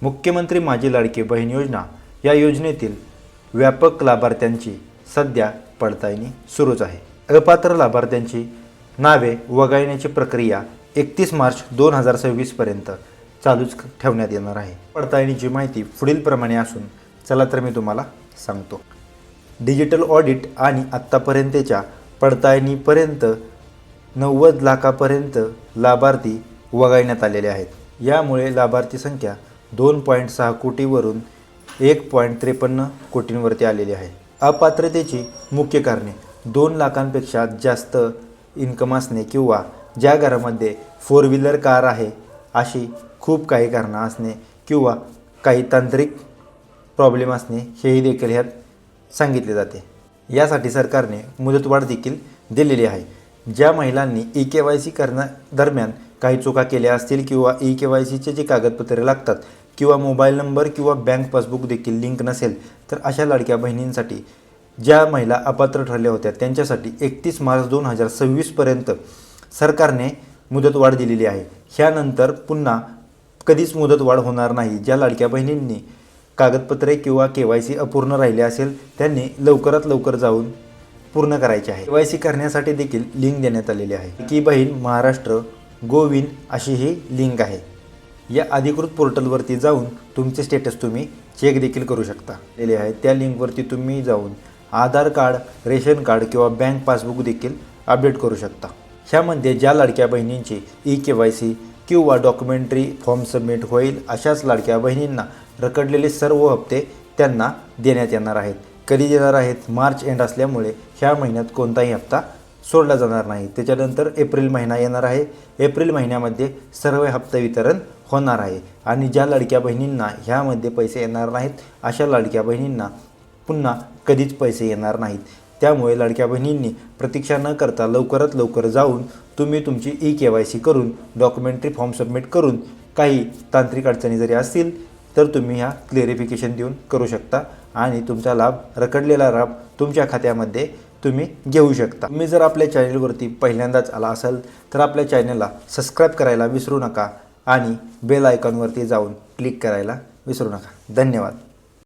मुख्यमंत्री माझी लाडकी बहीण योजना या योजनेतील व्यापक लाभार्थ्यांची सध्या पडताळणी सुरूच आहे। अपात्र लाभार्थ्यांची नावे वगळण्याची प्रक्रिया 31 मार्च 2026 पर्यंत चालूच ठेवण्यात येणार आहे। पडताळणीची माहिती पुढीलप्रमाणे असून चला तर मी तुम्हाला सांगतो। डिजिटल ऑडिट आणि आत्तापर्यंतच्या पडताळणीपर्यंत 90 लाखापर्यंत लाभार्थी वगळण्यात आलेले आहेत। यामुळे लाभार्थी संख्या 2.6 कोटीवरून 1.53 कोटींवरती आलेली आहे। अपात्रतेची मुख्य कारणे 2 लाखांपेक्षा जास्त इन्कम असणे किंवा ज्या घरामध्ये 4 व्हीलर कार आहे अशी खूप काही कारणं असणे किंवा काही तांत्रिक प्रॉब्लेम असणे हेही देखील ह्यात सांगितले जाते। यासाठी सरकारने मुदतवाढ देखील दिलेली आहे। ज्या महिलांनी ई-के-वाय-सी करण्यादरम्यान काही चुका केल्या असतील किंवा ई-के-वाय-सीचे जे कागदपत्रे लागतात किंवा मोबाईल नंबर किंवा बँक पासबुक देखील लिंक नसेल तर अशा लाडक्या बहिणींसाठी ज्या महिला अपात्र ठरल्या होत्या त्यांच्यासाठी 31 मार्च 2026 पर्यंत सरकारने मुदतवाढ दिलेली आहे। ह्यानंतर पुन्हा कधीच मुदतवाढ होणार नाही। ज्या लाडक्या बहिणींनी कागदपत्रे किंवा के-वाय-सी अपूर्ण राहिले असेल त्यांनी लवकरात लवकर जाऊन पूर्ण करायचे आहे। के-वाय-सी करण्यासाठी देखील लिंक देण्यात आलेली आहे। लाडकी बहीण महाराष्ट्र गोविन अशी ही लिंक आहे। या अधिकृत पोर्टलवरती जाऊन तुमचे स्टेटस तुम्ही चेक देखील करू शकता दिलेले आहे। त्या लिंकवरती तुम्ही जाऊन आधार कार्ड, रेशन कार्ड किंवा बँक पासबुक देखील अपडेट करू शकता। ह्यामध्ये ज्या लाडक्या बहिणींची ई-के-वाय-सी किंवा डॉक्युमेंटरी फॉर्म सबमिट होईल अशाच लाडक्या बहिणींना रखडलेले सर्व हप्ते त्यांना देण्यात येणार आहेत। कधी देणार आहेत? मार्च एंड असल्यामुळे ह्या महिन्यात कोणताही हप्ता सोडला जाणार नाही। त्याच्यानंतर एप्रिल महिना येणार आहे। एप्रिल महिन्यामध्ये सर्व हप्ते वितरण होणार आहे आणि ज्या लाडक्या बहिणींना ह्यामध्ये पैसे येणार नाहीत अशा लाडक्या बहिणींना पुन्हा कधीच पैसे येणार नाहीत। त्यामुळे लाडक्या बहिणींनी प्रतीक्षा न करता लवकरात लवकर जाऊन तुम्ही तुमची ई-के-वाय-सी करून डॉक्युमेंटरी फॉर्म सबमिट करून काही तांत्रिक अडचणी जरी असतील तर तुम्ही ह्या क्लिअरिफिकेशन देऊन करू शकता आणि तुमचा लाभ रखडलेला लाभ तुमच्या खात्यामध्ये तुम्ही घेऊ शकता। तुम्ही जर आपल्या चॅनलवरती पहिल्यांदाच आला असाल तर आपल्या चॅनलला सबस्क्राईब करायला विसरू नका आणि बेल आयकॉनवरती जाऊन क्लिक करायला विसरू नका। धन्यवाद।